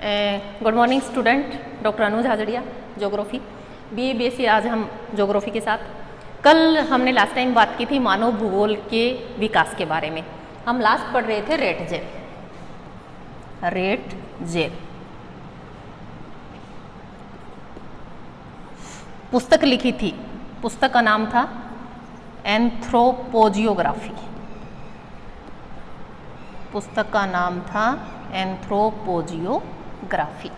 Good morning student, doctor अनुज हाजड़िया, geography BA BSc। आज हम geography के साथ, कल हमने लास्ट टाइम बात की थी मानव भूगोल के विकास के बारे में। हम लास्ट पढ़ रहे थे रेट जेल। पुस्तक लिखी थी, पुस्तक का नाम था एंथ्रोपोजियोग्राफी। पुस्तक का नाम था एंथ्रोपोजियोग्राफी।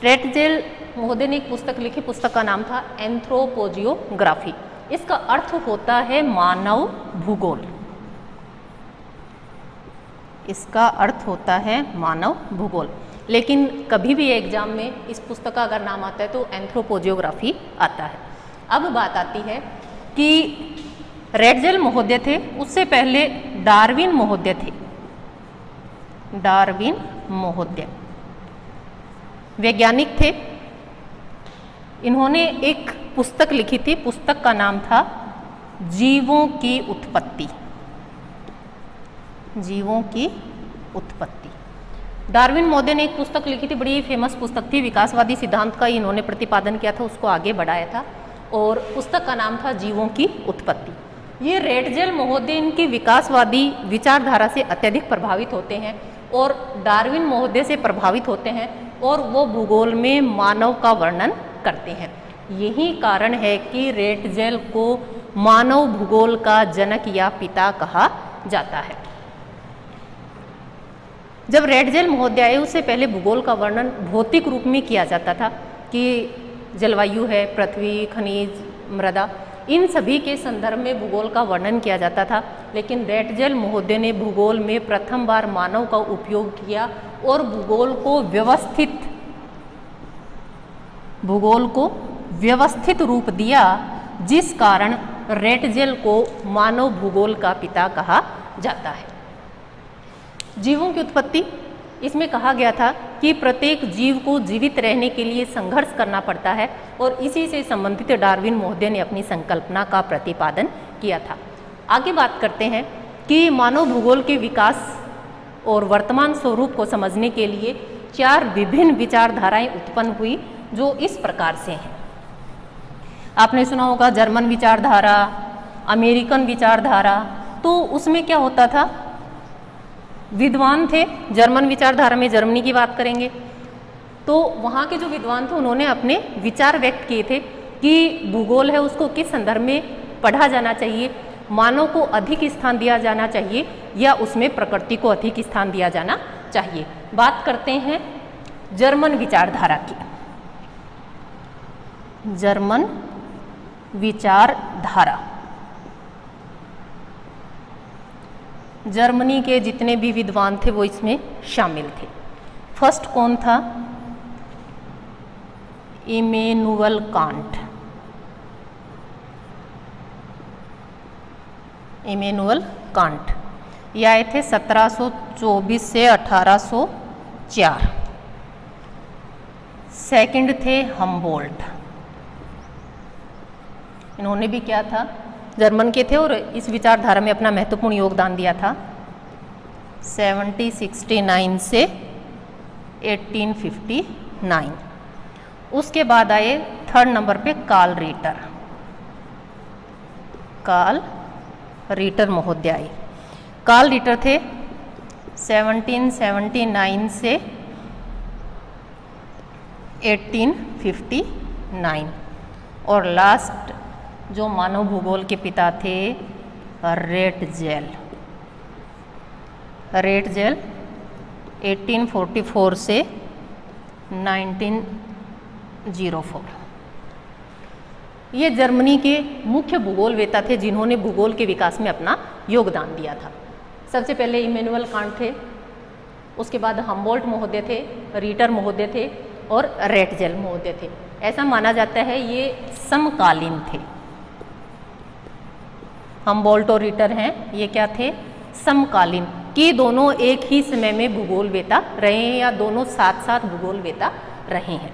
रेटजेल महोदय ने एक पुस्तक लिखी, पुस्तक का नाम था एंथ्रोपोजियोग्राफी। इसका अर्थ होता है मानव भूगोल। इसका अर्थ होता है मानव भूगोल। लेकिन कभी भी एग्जाम में इस पुस्तक का अगर नाम आता है तो एंथ्रोपोजियोग्राफी आता है। अब बात आती है कि रेटजेल महोदय थे, उससे पहले डार्विन महोदय थे। डार्विन महोदय वैज्ञानिक थे। इन्होंने एक पुस्तक लिखी थी, पुस्तक का नाम था जीवों की उत्पत्ति। जीवों की उत्पत्ति। डार्विन महोदय ने एक पुस्तक लिखी थी, बड़ी फेमस पुस्तक थी। विकासवादी सिद्धांत का इन्होंने प्रतिपादन किया था, उसको आगे बढ़ाया था और पुस्तक का नाम था जीवों की उत्पत्ति। ये रेटजेल महोदय इनकी विकासवादी विचारधारा से अत्यधिक प्रभावित होते हैं और डार्विन महोदय से प्रभावित होते हैं और वो भूगोल में मानव का वर्णन करते हैं। यही कारण है कि रेटजेल को मानव भूगोल का जनक या पिता कहा जाता है। जब रेटजेल महोदय आए उससे पहले भूगोल का वर्णन भौतिक रूप में किया जाता था कि जलवायु है, पृथ्वी, खनिज, मृदा, इन सभी के संदर्भ में भूगोल का वर्णन किया जाता था। लेकिन रेटजेल महोदय ने भूगोल में प्रथम बार मानव का उपयोग किया और भूगोल को व्यवस्थित रूप दिया, जिस कारण रेटजेल को मानव भूगोल का पिता कहा जाता है। जीवों की उत्पत्ति, इसमें कहा गया था कि प्रत्येक जीव को जीवित रहने के लिए संघर्ष करना पड़ता है और इसी से संबंधित डार्विन महोदय ने अपनी संकल्पना का प्रतिपादन किया था। आगे बात करते हैं कि मानव भूगोल के विकास और वर्तमान स्वरूप को समझने के लिए 4 विभिन्न विचारधाराएं उत्पन्न हुई, जो इस प्रकार से हैं। आपने सुना होगा जर्मन विचारधारा, अमेरिकन विचारधारा। तो उसमें क्या होता था, विद्वान थे। जर्मन विचारधारा में जर्मनी की बात करेंगे तो वहाँ के जो विद्वान थे उन्होंने अपने विचार व्यक्त किए थे कि भूगोल है उसको किस संदर्भ में पढ़ा जाना चाहिए, मानव को अधिक स्थान दिया जाना चाहिए या उसमें प्रकृति को अधिक स्थान दिया जाना चाहिए। बात करते हैं जर्मन विचारधारा की। जर्मन विचारधारा, जर्मनी के जितने भी विद्वान थे वो इसमें शामिल थे। फर्स्ट कौन था? Immanuel Kant. इमैनुअल कांट ये आए थे 1724 से 1804। सेकंड थे हम्बोल्ट। इन्होंने भी क्या था, जर्मन के थे और इस विचारधारा में अपना महत्वपूर्ण योगदान दिया था 1769 से 1859। उसके बाद आए थर्ड नंबर पे कार्ल रीटर महोदय आए। कार्ल रीटर थे 1779 से 1859। और लास्ट जो मानव भूगोल के पिता थे रेटजेल 1844 से 1904। ये जर्मनी के मुख्य भूगोलवेता थे जिन्होंने भूगोल के विकास में अपना योगदान दिया था। सबसे पहले इमैनुअल कांट थे, उसके बाद हम्बोल्ट महोदय थे, रीटर महोदय थे और रेटजेल महोदय थे। ऐसा माना जाता है ये समकालीन थे। हम्बोल्ट और रीटर हैं, ये क्या थे, समकालीन, कि दोनों एक ही समय में भूगोलवेता रहे हैं या दोनों साथ साथ भूगोलवेता रहे हैं।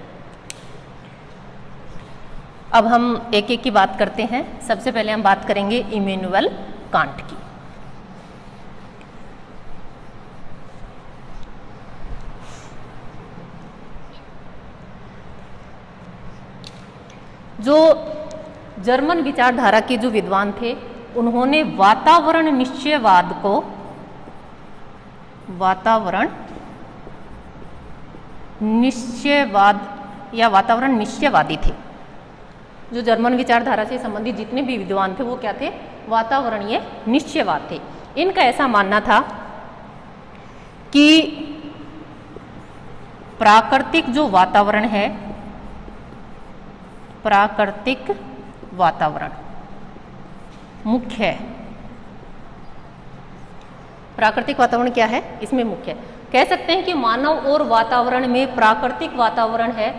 अब हम एक एक की बात करते हैं। सबसे पहले हम बात करेंगे इमैनुअल कांट की। जो जर्मन विचारधारा के जो विद्वान थे उन्होंने वातावरण निश्चयवाद को, वातावरण निश्चयवाद या वातावरण निश्चयवादी थे। जो जर्मन विचारधारा से संबंधित जितने भी विद्वान थे वो क्या थे, वातावरणीय निश्चयवाद थे। इनका ऐसा मानना था कि प्राकृतिक जो वातावरण है, प्राकृतिक वातावरण मुख्य है। प्राकृतिक वातावरण क्या है, इसमें मुख्य है। कह सकते हैं कि मानव और वातावरण में प्राकृतिक वातावरण है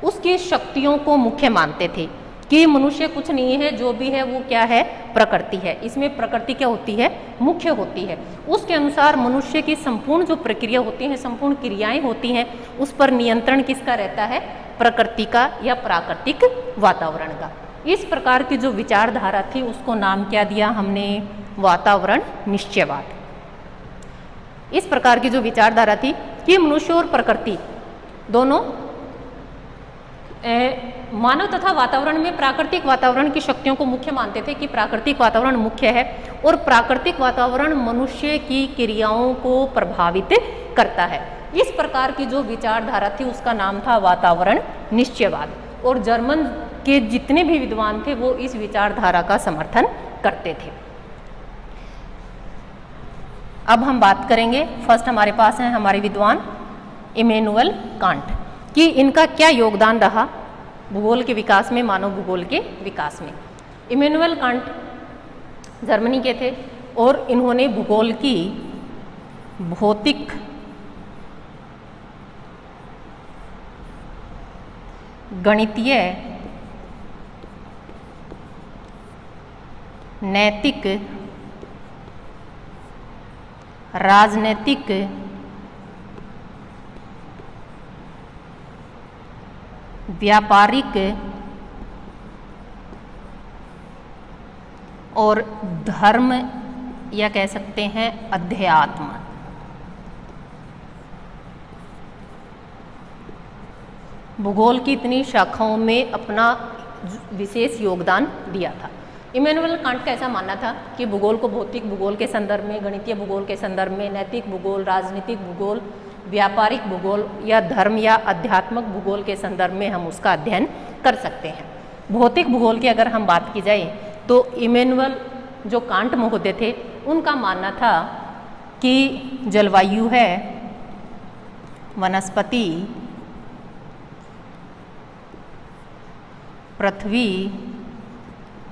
उसकी शक्तियों को मुख्य मानते थे कि मनुष्य कुछ नहीं है, जो भी है वो क्या है, प्रकृति है। इसमें प्रकृति क्या होती है, मुख्य होती है। उसके अनुसार मनुष्य की संपूर्ण जो प्रक्रिया होती है, संपूर्ण क्रियाएं होती हैं, उस पर नियंत्रण किसका रहता है, प्रकृति का या प्राकृतिक वातावरण का। इस प्रकार की जो विचारधारा थी उसको नाम क्या दिया हमने, वातावरण निश्चयवाद। इस प्रकार की जो विचारधारा थी कि मनुष्य और प्रकृति दोनों मानव तथा वातावरण में प्राकृतिक वातावरण की शक्तियों को मुख्य मानते थे कि प्राकृतिक वातावरण मुख्य है और प्राकृतिक वातावरण मनुष्य की क्रियाओं को प्रभावित करता है। इस प्रकार की जो विचारधारा थी उसका नाम था वातावरण निश्चयवाद। और जर्मन के जितने भी विद्वान थे वो इस विचारधारा का समर्थन करते थे। अब हम बात करेंगे, फर्स्ट हमारे पास हैं हमारे विद्वान इमैनुअल कांट कि इनका क्या योगदान रहा भूगोल के विकास में, मानव भूगोल के विकास में। इमैनुअल कांट जर्मनी के थे और इन्होंने भूगोल की भौतिक, गणितीय, नैतिक, राजनैतिक, व्यापारिक और धर्म या कह सकते हैं अध्यात्म, भूगोल की इतनी शाखाओं में अपना विशेष योगदान दिया था। इमैनुअल कांट का ऐसा मानना था कि भूगोल को भौतिक भूगोल के संदर्भ में, गणितीय भूगोल के संदर्भ में, नैतिक भूगोल, राजनीतिक भूगोल, व्यापारिक भूगोल या धर्म या आध्यात्मिक भूगोल के संदर्भ में हम उसका अध्ययन कर सकते हैं। भौतिक भूगोल की अगर हम बात की जाए तो इमैनुअल जो कांट महोदय थे उनका मानना था कि जलवायु है, वनस्पति, पृथ्वी,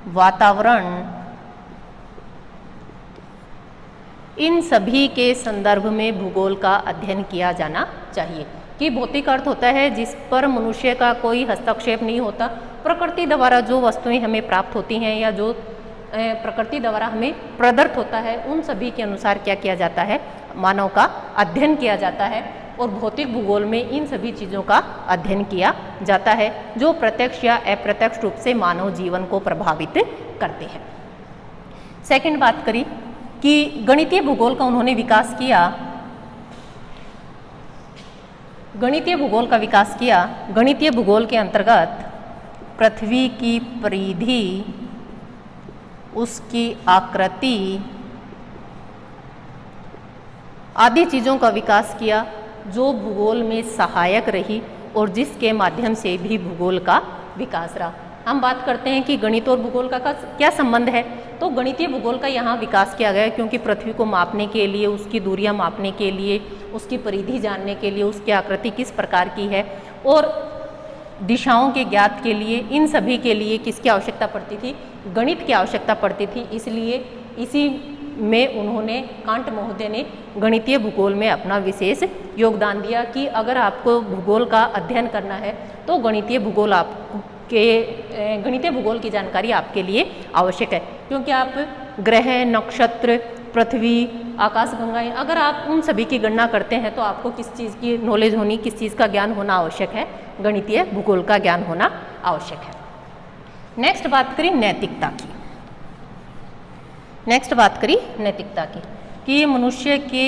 वातावरण, इन सभी के संदर्भ में भूगोल का अध्ययन किया जाना चाहिए। कि भौतिक अर्थ होता है जिस पर मनुष्य का कोई हस्तक्षेप नहीं होता, प्रकृति द्वारा जो वस्तुएं हमें प्राप्त होती हैं या जो प्रकृति द्वारा हमें प्रदत्त होता है, उन सभी के अनुसार क्या किया जाता है, मानव का अध्ययन किया जाता है। और भौतिक भूगोल में इन सभी चीज़ों का अध्ययन किया जाता है जो प्रत्यक्ष या अप्रत्यक्ष रूप से मानव जीवन को प्रभावित करते हैं। सेकंड बात करी कि गणितीय भूगोल का उन्होंने विकास किया। गणितीय भूगोल का विकास किया। गणितीय भूगोल के अंतर्गत पृथ्वी की परिधि, उसकी आकृति आदि चीज़ों का विकास किया जो भूगोल में सहायक रही और जिसके माध्यम से भी भूगोल का विकास रहा। हम बात करते हैं कि गणित और भूगोल का क्या संबंध है, तो गणितीय भूगोल का यहाँ विकास किया गया क्योंकि पृथ्वी को मापने के लिए, उसकी दूरियाँ मापने के लिए, उसकी परिधि जानने के लिए, उसकी आकृति किस प्रकार की है और दिशाओं के ज्ञात के लिए, इन सभी के लिए किसकी आवश्यकता पड़ती थी, गणित की आवश्यकता पड़ती थी। इसलिए इसी में उन्होंने, कांट महोदय ने गणितीय भूगोल में अपना विशेष योगदान दिया कि अगर आपको भूगोल का अध्ययन करना है तो गणितीय भूगोल की जानकारी आपके लिए आवश्यक है, क्योंकि आप ग्रह, नक्षत्र, पृथ्वी, आकाशगंगाएं, अगर आप उन सभी की गणना करते हैं तो आपको किस चीज़ की नॉलेज होनी, किस चीज़ का ज्ञान होना आवश्यक है, गणितीय भूगोल का ज्ञान होना आवश्यक है। नेक्स्ट बात करी नैतिकता की। नेक्स्ट बात करी नैतिकता की कि मनुष्य के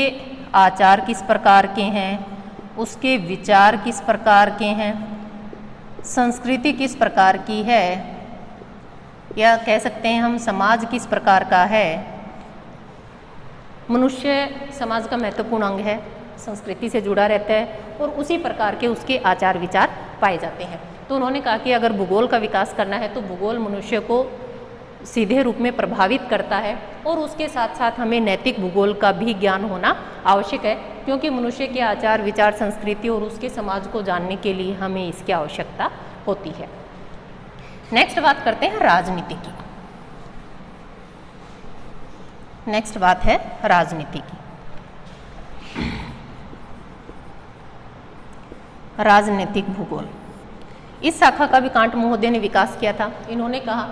आचार किस प्रकार के हैं, उसके विचार किस प्रकार के हैं, संस्कृति किस प्रकार की है, या कह सकते हैं हम समाज किस प्रकार का है। मनुष्य समाज का महत्वपूर्ण अंग है, संस्कृति से जुड़ा रहता है और उसी प्रकार के उसके आचार विचार पाए जाते हैं। तो उन्होंने कहा कि अगर भूगोल का विकास करना है तो भूगोल मनुष्य को सीधे रूप में प्रभावित करता है और उसके साथ साथ हमें नैतिक भूगोल का भी ज्ञान होना आवश्यक है, क्योंकि मनुष्य के आचार विचार, संस्कृति और उसके समाज को जानने के लिए हमें इसकी आवश्यकता होती है। नेक्स्ट बात करते हैं राजनीति की। नेक्स्ट बात है राजनीति की। राजनीतिक भूगोल, इस शाखा का भी कांट महोदय ने विकास किया था। इन्होंने कहा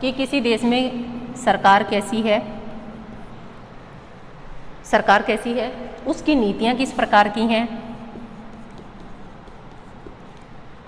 कि किसी देश में सरकार कैसी है, सरकार कैसी है, उसकी नीतियां किस प्रकार की हैं,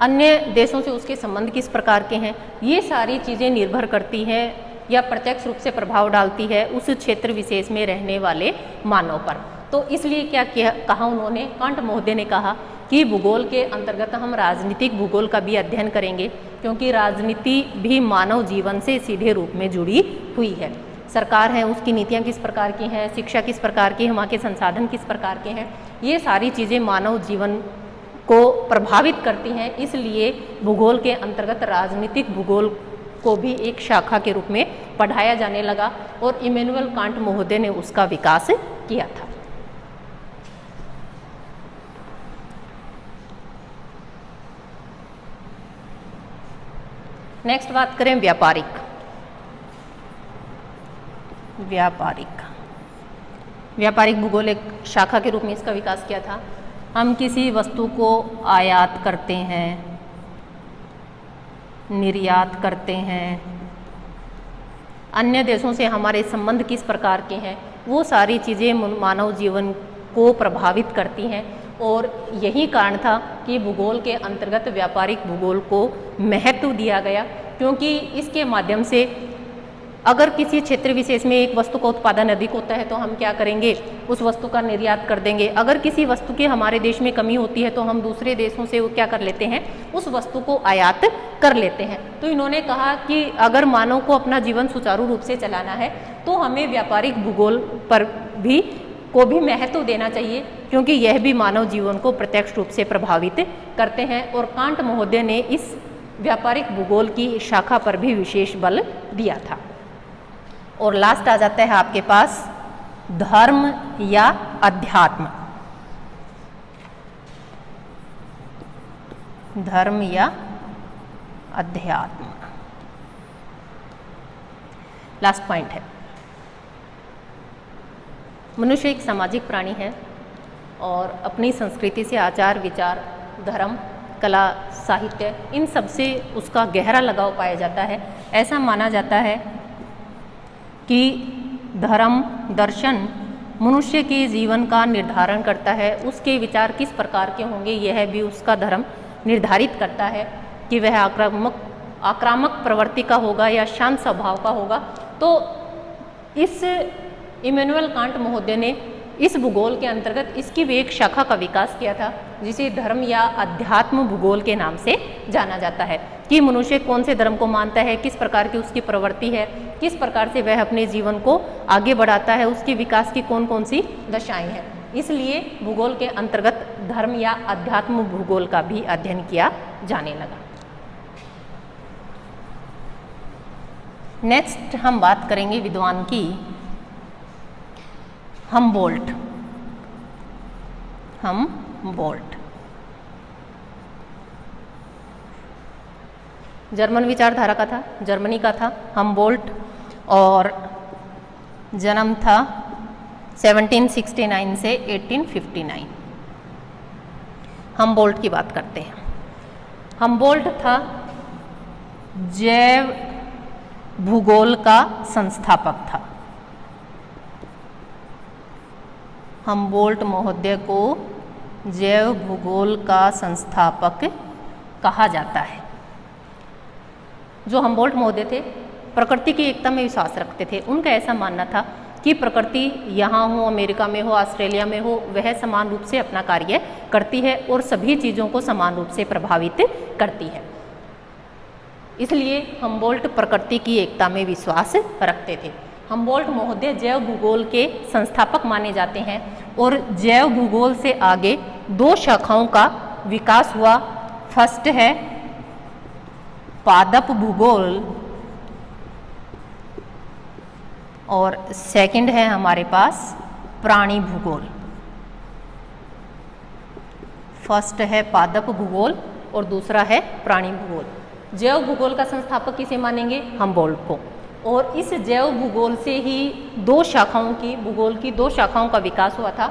अन्य देशों से उसके संबंध किस प्रकार के हैं, ये सारी चीज़ें निर्भर करती हैं या प्रत्यक्ष रूप से प्रभाव डालती है उस क्षेत्र विशेष में रहने वाले मानव पर। तो इसलिए क्या कहा उन्होंने, कांट महोदय ने कहा कि भूगोल के अंतर्गत हम राजनीतिक भूगोल का भी अध्ययन करेंगे, क्योंकि राजनीति भी मानव जीवन से सीधे रूप में जुड़ी हुई है। सरकार है, उसकी नीतियाँ किस प्रकार की हैं, शिक्षा किस प्रकार की है, वहाँ के संसाधन किस प्रकार के हैं, ये सारी चीज़ें मानव जीवन को प्रभावित करती हैं। इसलिए भूगोल के अंतर्गत राजनीतिक भूगोल को भी एक शाखा के रूप में पढ़ाया जाने लगा और इमैनुअल कांट महोदय ने उसका विकास किया था। नेक्स्ट बात करें व्यापारिक। व्यापारिक भूगोल एक शाखा के रूप में इसका विकास किया था। हम किसी वस्तु को आयात करते हैं, निर्यात करते हैं, अन्य देशों से हमारे संबंध किस प्रकार के हैं, वो सारी चीज़ें मानव जीवन को प्रभावित करती हैं। और यही कारण था कि भूगोल के अंतर्गत व्यापारिक भूगोल को महत्व दिया गया, क्योंकि इसके माध्यम से अगर किसी क्षेत्र विशेष में एक वस्तु का उत्पादन अधिक होता है तो हम क्या करेंगे, उस वस्तु का निर्यात कर देंगे। अगर किसी वस्तु की हमारे देश में कमी होती है तो हम दूसरे देशों से वो क्या कर लेते हैं, उस वस्तु को आयात कर लेते हैं। तो इन्होंने कहा कि अगर मानव को अपना जीवन सुचारू रूप से चलाना है तो हमें व्यापारिक भूगोल पर भी महत्व देना चाहिए, क्योंकि यह भी मानव जीवन को प्रत्यक्ष रूप से प्रभावित करते हैं। और कांट महोदय ने इस व्यापारिक भूगोल की शाखा पर भी विशेष बल दिया था। और लास्ट आ जाता है आपके पास धर्म या अध्यात्म। धर्म या अध्यात्म लास्ट पॉइंट है। मनुष्य एक सामाजिक प्राणी है और अपनी संस्कृति से आचार विचार, धर्म, कला, साहित्य, इन सब से उसका गहरा लगाव पाया जाता है। ऐसा माना जाता है कि धर्म, दर्शन मनुष्य के जीवन का निर्धारण करता है। उसके विचार किस प्रकार के होंगे, यह भी उसका धर्म निर्धारित करता है कि वह आक्रामक प्रवृत्ति का होगा या शांत स्वभाव का होगा। तो इस इमैनुअल कांट महोदय ने इस भूगोल के अंतर्गत इसकी भी एक शाखा का विकास किया था, जिसे धर्म या अध्यात्म भूगोल के नाम से जाना जाता है, कि मनुष्य कौन से धर्म को मानता है, किस प्रकार की उसकी प्रवृत्ति है, किस प्रकार से वह अपने जीवन को आगे बढ़ाता है, उसके विकास की कौन कौन सी दशाएं हैं। इसलिए भूगोल के अंतर्गत धर्म या अध्यात्म भूगोल का भी अध्ययन किया जाने लगा। नेक्स्ट हम बात करेंगे विद्वान की, हमबोल्ट। जर्मन विचारधारा का था, जर्मनी का था हमबोल्ट, और जन्म था 1769 से 1859। हमबोल्ट की बात करते हैं। हमबोल्ट था जैव भूगोल का संस्थापक था। हमबोल्ट महोदय को जैव भूगोल का संस्थापक कहा जाता है। जो हमबोल्ट महोदय थे प्रकृति की एकता में विश्वास रखते थे। उनका ऐसा मानना था कि प्रकृति यहाँ हो, अमेरिका में हो, ऑस्ट्रेलिया में हो, वह समान रूप से अपना कार्य करती है और सभी चीज़ों को समान रूप से प्रभावित करती है। इसलिए हम्बोल्ट प्रकृति की एकता में विश्वास रखते थे। हम्बोल्ट महोदय जैव भूगोल के संस्थापक माने जाते हैं और जैव भूगोल से आगे दो शाखाओं का विकास हुआ। फर्स्ट है पादप भूगोल और सेकंड है हमारे पास प्राणी भूगोल। फर्स्ट है पादप भूगोल और दूसरा है प्राणी भूगोल। जैव भूगोल का संस्थापक किसे मानेंगे? हम्बोल्ट को। और इस जैव भूगोल से ही भूगोल की दो शाखाओं का विकास हुआ था।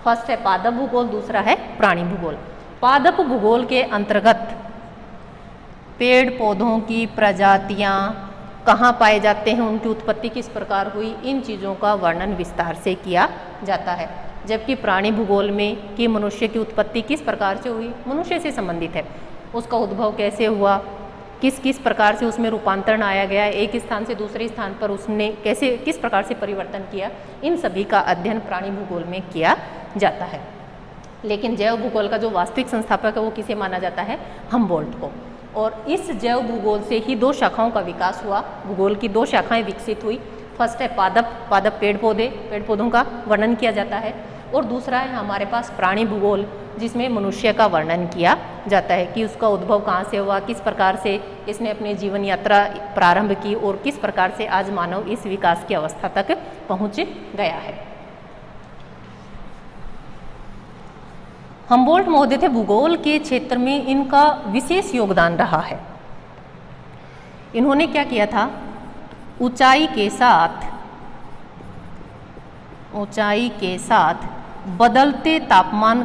फर्स्ट है पादप भूगोल, दूसरा है प्राणी भूगोल। पादप भूगोल के अंतर्गत पेड़ पौधों की प्रजातियां कहाँ पाए जाते हैं, उनकी उत्पत्ति किस प्रकार हुई, इन चीज़ों का वर्णन विस्तार से किया जाता है। जबकि प्राणी भूगोल में कि मनुष्य की उत्पत्ति किस प्रकार से हुई, मनुष्य से संबंधित है, उसका उद्भव कैसे हुआ, किस किस प्रकार से उसमें रूपांतरण आया गया, एक स्थान से दूसरे स्थान पर उसने किस प्रकार से परिवर्तन किया, इन सभी का अध्ययन प्राणी भूगोल में किया जाता है। लेकिन जैव भूगोल का जो वास्तविक संस्थापक है वो किसे माना जाता है? हम्बोल्ट को। और इस जैव भूगोल से ही दो शाखाओं का विकास हुआ, भूगोल की दो शाखाएं विकसित हुई। फर्स्ट है पादप पेड़ पौधों का वर्णन किया जाता है और दूसरा है हमारे पास प्राणी भूगोल, जिसमें मनुष्य का वर्णन किया जाता है कि उसका उद्भव कहाँ से हुआ, किस प्रकार से इसने अपनी जीवन यात्रा प्रारंभ की और किस प्रकार से आज मानव इस विकास की अवस्था तक पहुँच गया है। हम्बोल्ट महोदय थे भूगोल के क्षेत्र में इनका विशेष योगदान रहा है। इन्होंने क्या किया था? ऊंचाई के साथ बदलते तापमान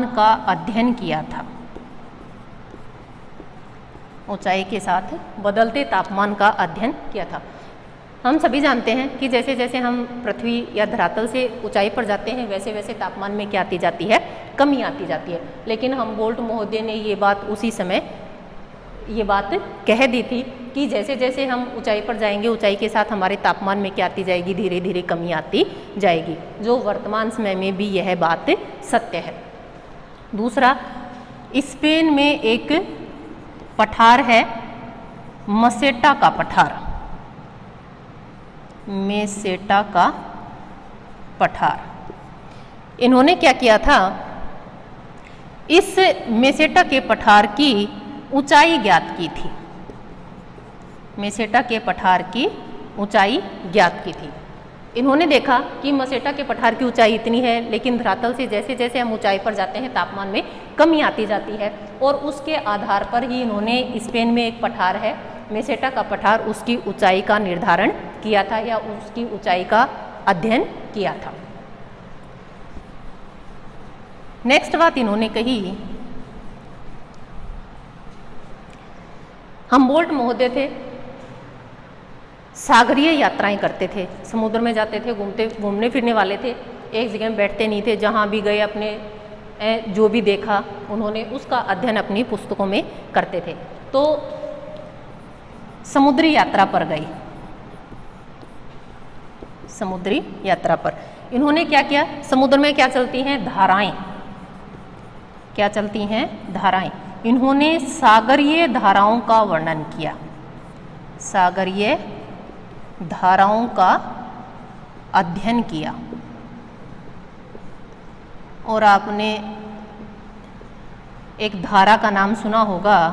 का अध्ययन किया था। ऊंचाई के साथ बदलते तापमान का अध्ययन किया था। हम सभी जानते हैं कि जैसे जैसे हम पृथ्वी या धरातल से ऊंचाई पर जाते हैं वैसे वैसे तापमान में क्या आती जाती है? कमी आती जाती है। लेकिन हम्बोल्ट महोदय ने ये बात उसी समय कह दी थी कि जैसे जैसे हम ऊंचाई पर जाएंगे ऊंचाई के साथ हमारे तापमान में क्या आती जाएगी? धीरे धीरे कमी आती जाएगी, जो वर्तमान समय में भी यह बात सत्य है। दूसरा, स्पेन में एक पठार है मेसेटा का पठार। इन्होंने क्या किया था? इस मेसेटा के पठार की ऊंचाई ज्ञात की थी। मेसेटा के पठार की ऊंचाई ज्ञात की थी। इन्होंने देखा कि मेसेटा के पठार की ऊंचाई इतनी है, लेकिन धरातल से जैसे जैसे हम ऊंचाई पर जाते हैं तापमान में कमी आती जाती है। और उसके आधार पर ही इन्होंने स्पेन में एक पठार है मेसेटा का पठार, उसकी ऊंचाई का निर्धारण किया था या उसकी ऊंचाई का अध्ययन किया था। नेक्स्ट बात इन्होंने कही, हम्बोल्ट महोदय थे सागरीय यात्राएं करते थे, समुद्र में जाते थे, घूमने फिरने वाले थे, एक जगह में बैठते नहीं थे। जहाँ भी गए अपने जो भी देखा उन्होंने उसका अध्ययन अपनी पुस्तकों में करते थे। तो समुद्री यात्रा पर गई। समुद्री यात्रा पर इन्होंने क्या किया? समुद्र में क्या चलती हैं? धाराएं। क्या चलती हैं? धाराएं। इन्होंने सागरीय धाराओं का वर्णन किया। सागरीय धाराओं का अध्ययन किया। और आपने एक धारा का नाम सुना होगा,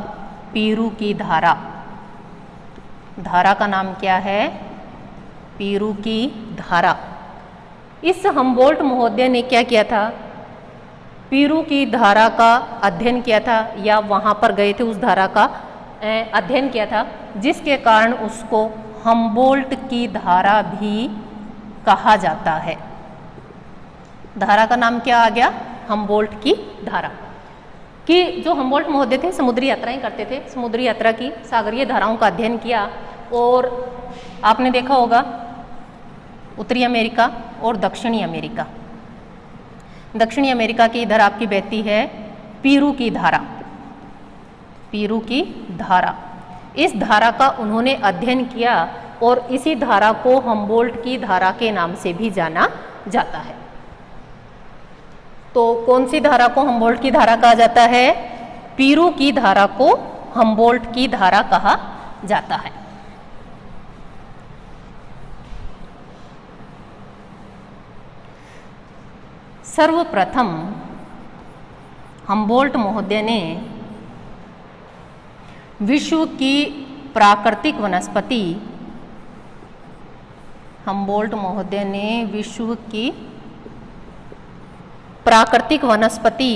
पीरू की धारा। धारा का नाम क्या है? पीरू की धारा। इस हम्बोल्ट महोदय ने क्या किया था? पीरू की धारा का अध्ययन किया था या वहाँ पर गए थे, उस धारा का अध्ययन किया था, जिसके कारण उसको हम्बोल्ट की धारा भी कहा जाता है। धारा का नाम क्या आ गया? हम्बोल्ट की धारा। कि जो हम्बोल्ट महोदय थे समुद्री यात्राएं करते थे, समुद्री यात्रा की, सागरीय धाराओं का अध्ययन किया। और आपने देखा होगा उत्तरी अमेरिका और दक्षिणी अमेरिका। दक्षिणी अमेरिका की इधर आपकी बहती है पीरू की धारा। पीरू की धारा, इस धारा का उन्होंने अध्ययन किया और इसी धारा को हम्बोल्ट की धारा के नाम से भी जाना जाता है। तो कौन सी धारा को हम्बोल्ट की धारा कहा जाता है? पीरू की धारा को हम्बोल्ट की धारा कहा जाता है। सर्वप्रथम हम्बोल्ट महोदय ने विश्व की प्राकृतिक वनस्पति हम्बोल्ट महोदय ने विश्व की प्राकृतिक वनस्पति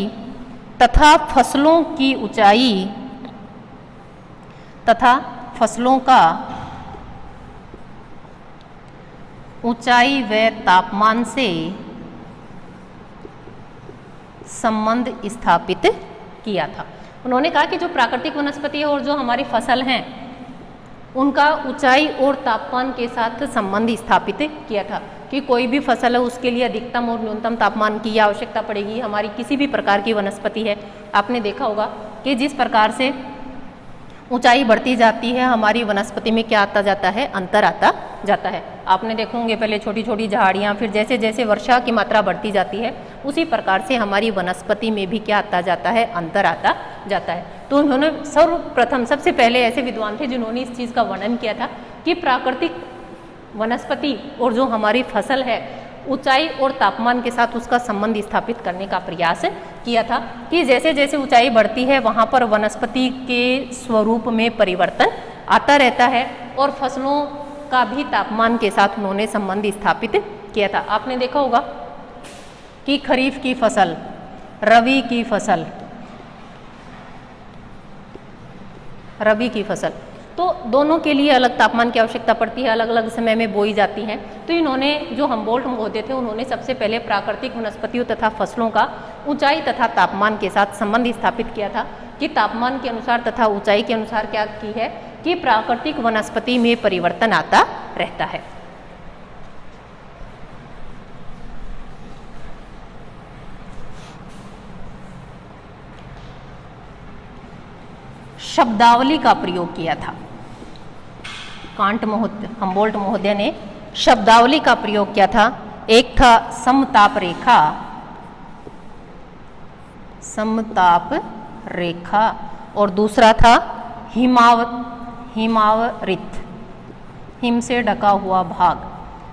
तथा फसलों की ऊंचाई तथा फसलों का ऊंचाई व तापमान से संबंध स्थापित किया था। उन्होंने कहा कि जो प्राकृतिक वनस्पति है और जो हमारी फसल हैं उनका ऊंचाई और तापमान के साथ संबंध स्थापित किया था कि कोई भी फसल है उसके लिए अधिकतम और न्यूनतम तापमान की आवश्यकता पड़ेगी। हमारी किसी भी प्रकार की वनस्पति है, आपने देखा होगा कि जिस प्रकार से ऊंचाई बढ़ती जाती है हमारी वनस्पति में क्या आता जाता है? अंतर आता जाता है। आपने देखो होंगे पहले छोटी छोटी झाड़ियाँ, फिर जैसे जैसे वर्षा की मात्रा बढ़ती जाती है उसी प्रकार से हमारी वनस्पति में भी क्या आता जाता है? अंतर आता जाता है। तो उन्होंने सर्वप्रथम सबसे पहले ऐसे विद्वान थे जिन्होंने इस चीज़ का वर्णन किया था कि प्राकृतिक वनस्पति और जो हमारी फसल है ऊंचाई और तापमान के साथ उसका संबंध स्थापित करने का प्रयास किया था कि जैसे जैसे ऊंचाई बढ़ती है वहाँ पर वनस्पति के स्वरूप में परिवर्तन आता रहता है और फसलों का भी तापमान के साथ उन्होंने संबंध स्थापित किया था। आपने देखा होगा कि खरीफ की फसल, रबी की फसल, तो दोनों के लिए अलग तापमान की आवश्यकता पड़ती है, अलग अलग समय में बोई जाती हैं। तो इन्होंने जो हम्बोल्ट महोदय थे उन्होंने सबसे पहले प्राकृतिक वनस्पतियों तथा फसलों का ऊंचाई तथा तापमान के साथ संबंध स्थापित किया था कि तापमान के अनुसार तथा ऊंचाई के अनुसार क्या की है कि प्राकृतिक वनस्पति में परिवर्तन आता रहता है। शब्दावली का प्रयोग किया था। हम्बोल्ट महोदय ने शब्दावली का प्रयोग किया था। एक था समताप रेखा और दूसरा था हिमावृत, हिम से ढका हुआ भाग।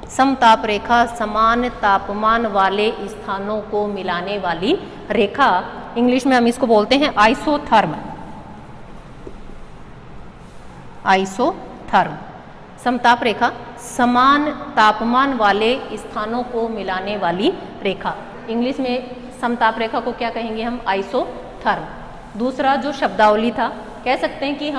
समताप रेखा समान तापमान वाले स्थानों को मिलाने वाली रेखा, इंग्लिश में हम इसको बोलते हैं आइसोथर्म। समताप रेखा समान तापमान वाले स्थानों को मिलाने वाली रेखा, इंग्लिश में समताप रेखा को क्या कहेंगे हम? आइसोथर्म। दूसरा जो शब्दावली था, कह सकते हैं कि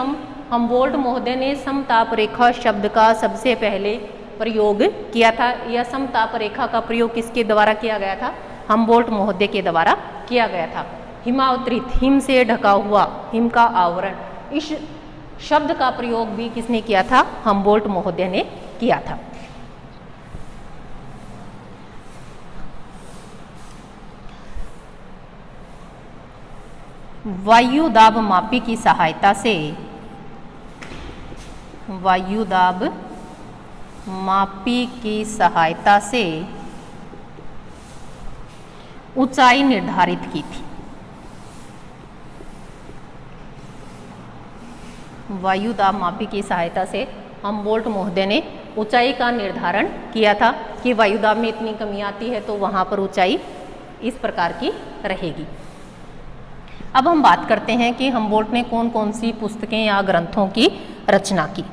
हम्बोल्ट महोदय ने समताप रेखा शब्द का सबसे पहले प्रयोग किया था। यह समताप रेखा का प्रयोग किसके द्वारा किया गया था? हम्बोल्ट महोदय के द्वारा किया गया था। हिमावृत, हिम से ढका हुआ, हिम का आवरण, इस शब्द का प्रयोग भी किसने किया था? हम्बोल्ट महोदय ने किया था। वायुदाब मापी की सहायता से ऊंचाई निर्धारित की थी। वायुदाब मापी की सहायता से हम्बोल्ट महोदय ने ऊंचाई का निर्धारण किया था कि वायुदाब में इतनी कमी आती है तो वहाँ पर ऊंचाई इस प्रकार की रहेगी। अब हम बात करते हैं कि हम्बोल्ट ने कौन कौन सी पुस्तकें या ग्रंथों की रचना की।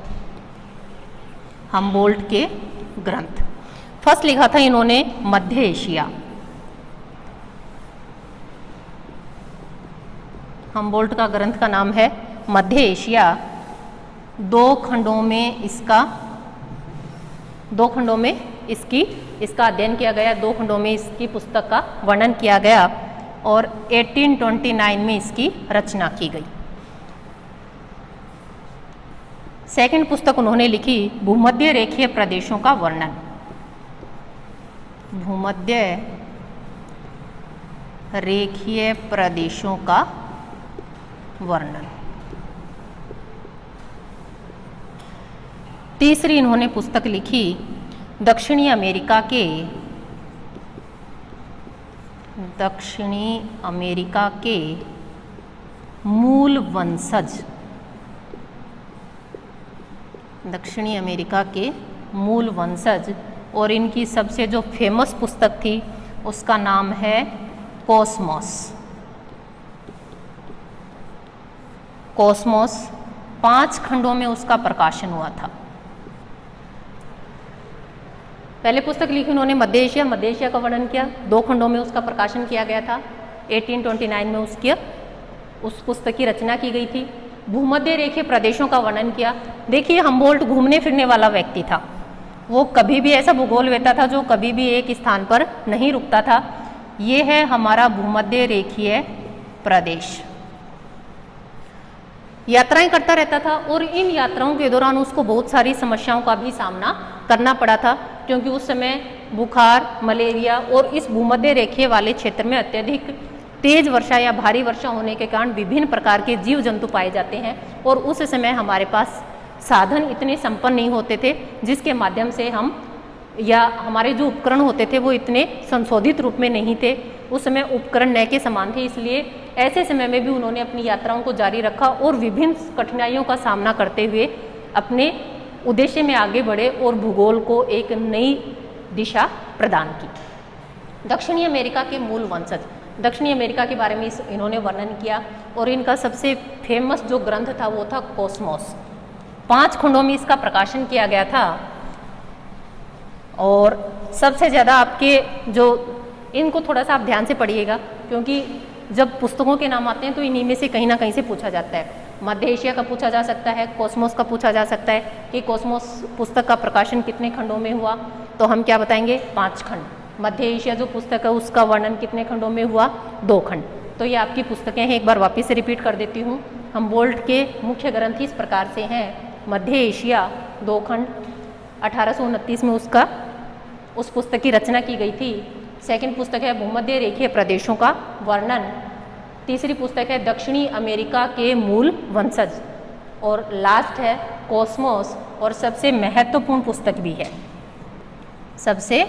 हम्बोल्ट के ग्रंथ, फर्स्ट लिखा था इन्होंने मध्य एशिया। हम्बोल्ट का ग्रंथ का नाम है मध्य एशिया। दो खंडों में इसका अध्ययन किया गया, 2 खंडों में इसकी पुस्तक का वर्णन किया गया और 1829 में इसकी रचना की गई। सेकंड पुस्तक उन्होंने लिखी भूमध्य रेखीय प्रदेशों का वर्णन। भूमध्य रेखीय प्रदेशों का वर्णन। तीसरी इन्होंने पुस्तक लिखी दक्षिणी अमेरिका के दक्षिणी अमेरिका के मूल वंशज, दक्षिणी अमेरिका के मूल वंशज, और इनकी सबसे जो फेमस पुस्तक थी उसका नाम है कॉस्मोस। कॉस्मोस 5 खंडों में उसका प्रकाशन हुआ था। पहले पुस्तक लिखी उन्होंने मध्य एशिया का वर्णन किया, 2 खंडों में उसका प्रकाशन किया गया था। 1829 में उस पुस्तक की रचना की गई थी। भूमध्य रेखीय प्रदेशों का वर्णन किया। देखिए, हम्बोल्ट घूमने फिरने वाला व्यक्ति था, वो कभी भी ऐसा भूगोलवेत्ता था जो कभी भी एक स्थान पर नहीं रुकता था। ये है हमारा भूमध्य रेखीय प्रदेश। यात्राएं करता रहता था और इन यात्राओं के दौरान उसको बहुत सारी समस्याओं का भी सामना करना पड़ा था, क्योंकि उस समय बुखार, मलेरिया और इस भूमध्य रेखीय वाले क्षेत्र में अत्यधिक तेज वर्षा या भारी वर्षा होने के कारण विभिन्न प्रकार के जीव जंतु पाए जाते हैं। और उस समय हमारे पास साधन इतने संपन्न नहीं होते थे जिसके माध्यम से हम, या हमारे जो उपकरण होते थे वो इतने संशोधित रूप में नहीं थे। उस समय उपकरण नए के समान थे, इसलिए ऐसे समय में भी उन्होंने अपनी यात्राओं को जारी रखा और विभिन्न कठिनाइयों का सामना करते हुए अपने उद्देश्य में आगे बढ़े और भूगोल को एक नई दिशा प्रदान की। दक्षिणी अमेरिका के मूल वंशज, दक्षिणी अमेरिका के बारे में इन्होंने वर्णन किया और इनका सबसे फेमस जो ग्रंथ था वो था कॉस्मोस। 5 खंडों में इसका प्रकाशन किया गया था। और सबसे ज़्यादा आपके जो, इनको थोड़ा सा आप ध्यान से पढ़िएगा, क्योंकि जब पुस्तकों के नाम आते हैं तो इन्हीं में से कहीं ना कहीं से पूछा जाता है। मध्य एशिया का पूछा जा सकता है, कॉस्मोस का पूछा जा सकता है कि कॉस्मोस पुस्तक का प्रकाशन कितने खंडों में हुआ, तो हम क्या बताएंगे 5 खंड। मध्य एशिया जो पुस्तक है उसका वर्णन कितने खंडों में हुआ, 2 खंड। तो ये आपकी पुस्तकें हैं, एक बार वापस से रिपीट कर देती हूँ। हम्बोल्ट के मुख्य ग्रंथ इस प्रकार से हैं। मध्य एशिया 2 खंड, 1829 में उस पुस्तक की रचना की गई थी। सेकंड पुस्तक है भूमध्य रेखीय प्रदेशों का वर्णन। तीसरी पुस्तक है दक्षिणी अमेरिका के मूल वंशज। और लास्ट है कॉस्मोस, और सबसे महत्वपूर्ण पुस्तक भी है, सबसे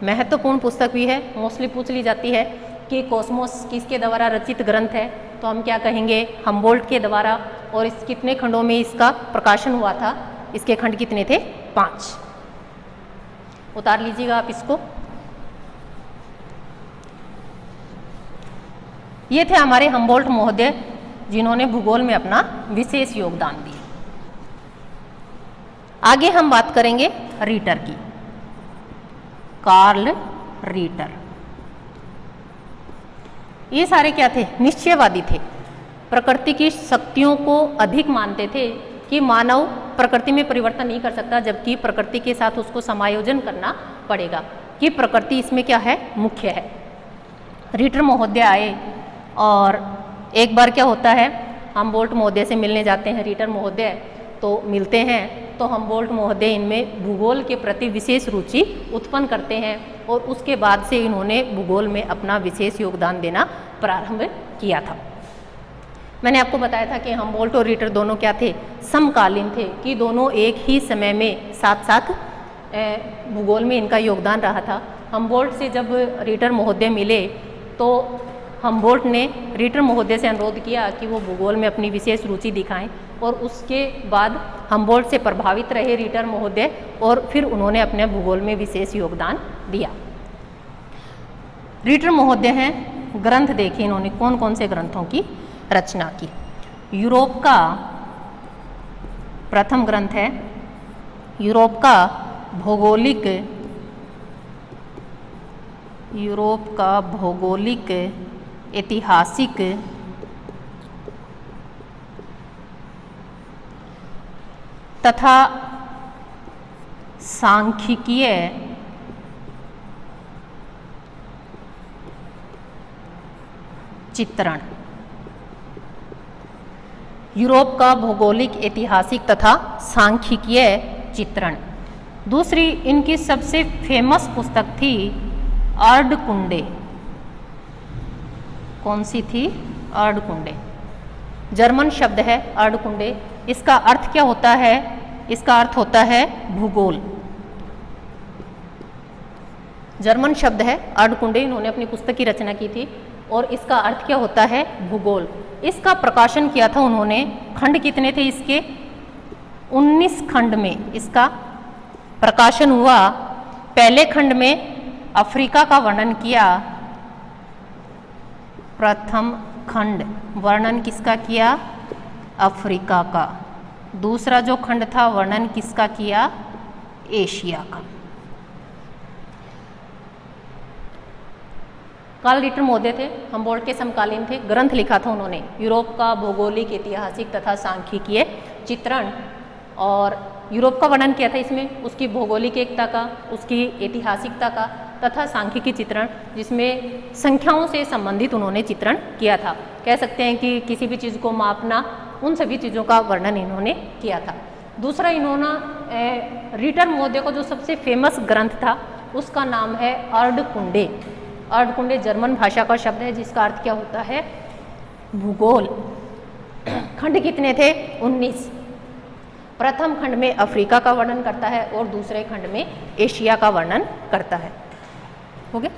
महत्वपूर्ण पुस्तक भी है। मोस्टली पूछ ली जाती है कि कॉस्मोस किसके द्वारा रचित ग्रंथ है, तो हम क्या कहेंगे हम्बोल्ट के द्वारा। और इस कितने खंडों में इसका प्रकाशन हुआ था, इसके खंड कितने थे, 5। उतार लीजिएगा आप इसको। ये थे हमारे हम्बोल्ट महोदय जिन्होंने भूगोल में अपना विशेष योगदान दिया। आगे हम बात करेंगे रीटर की। कार्ल रीटर, ये सारे क्या थे, निश्चयवादी थे। प्रकृति की शक्तियों को अधिक मानते थे कि मानव प्रकृति में परिवर्तन नहीं कर सकता, जबकि प्रकृति के साथ उसको समायोजन करना पड़ेगा, कि प्रकृति इसमें क्या है, मुख्य है। रीटर महोदय आए और एक बार क्या होता है, हम्बोल्ट महोदय से मिलने जाते हैं रीटर महोदय, तो मिलते हैं तो हम्बोल्ट महोदय इनमें भूगोल के प्रति विशेष रुचि उत्पन्न करते हैं और उसके बाद से इन्होंने भूगोल में अपना विशेष योगदान देना प्रारंभ किया था। मैंने आपको बताया था कि हम्बोल्ट और रीटर दोनों क्या थे, समकालीन थे, कि दोनों एक ही समय में साथ साथ भूगोल में इनका योगदान रहा था। हम्बोल्ट से जब रीटर महोदय मिले तो हम्बोल्ट ने रीटर महोदय से अनुरोध किया कि वो भूगोल में अपनी विशेष रुचि दिखाएं, और उसके बाद हम्बोल्ट से प्रभावित रहे रीटर महोदय और फिर उन्होंने अपने भूगोल में विशेष योगदान दिया। रीटर महोदय हैं, ग्रंथ देखिए इन्होंने कौन कौन से ग्रंथों की रचना की। यूरोप का प्रथम ग्रंथ है यूरोप का भौगोलिक ऐतिहासिक तथा सांख्यिकीय चित्रण। यूरोप का भौगोलिक ऐतिहासिक तथा सांख्यिकीय चित्रण। दूसरी इनकी सबसे फेमस पुस्तक थी अर्धकुंडे। कौन सी थी, अर्धकुंडे। जर्मन शब्द है अर्धकुंडे। इसका अर्थ क्या होता है, इसका अर्थ होता है भूगोल। जर्मन शब्द है अर्डकुंडे, इन्होंने अपनी पुस्तक की रचना की थी और इसका अर्थ क्या होता है? भूगोल। इसका प्रकाशन किया था उन्होंने, खंड कितने थे इसके? 19 खंड में इसका प्रकाशन हुआ। पहले खंड में अफ्रीका का वर्णन किया, प्रथम खंड वर्णन किसका किया? अफ्रीका का। दूसरा जो खंड था वर्णन किसका किया? एशिया का। कार्ल रिटर महोदय थे, हमबोल्ट के समकालीन थे। ग्रंथ लिखा था उन्होंने यूरोप का भौगोलिक, ऐतिहासिक तथा सांख्यिकीय चित्रण, और यूरोप का वर्णन किया था इसमें, उसकी भौगोलिक एकता का, उसकी ऐतिहासिकता का तथा सांख्यिकी चित्रण, जिसमें संख्याओं से संबंधित उन्होंने चित्रण किया था। कह सकते हैं कि किसी भी चीज़ को मापना, उन सभी चीज़ों का वर्णन इन्होंने किया था। दूसरा, इन्होंने रिटर महोदय को जो सबसे फेमस ग्रंथ था उसका नाम है अर्डकुंडे। अर्डकुंडे जर्मन भाषा का शब्द है जिसका अर्थ क्या होता है? भूगोल। खंड कितने थे? 19। प्रथम खंड में अफ्रीका का वर्णन करता है और दूसरे खंड में एशिया का वर्णन करता है। हो गया?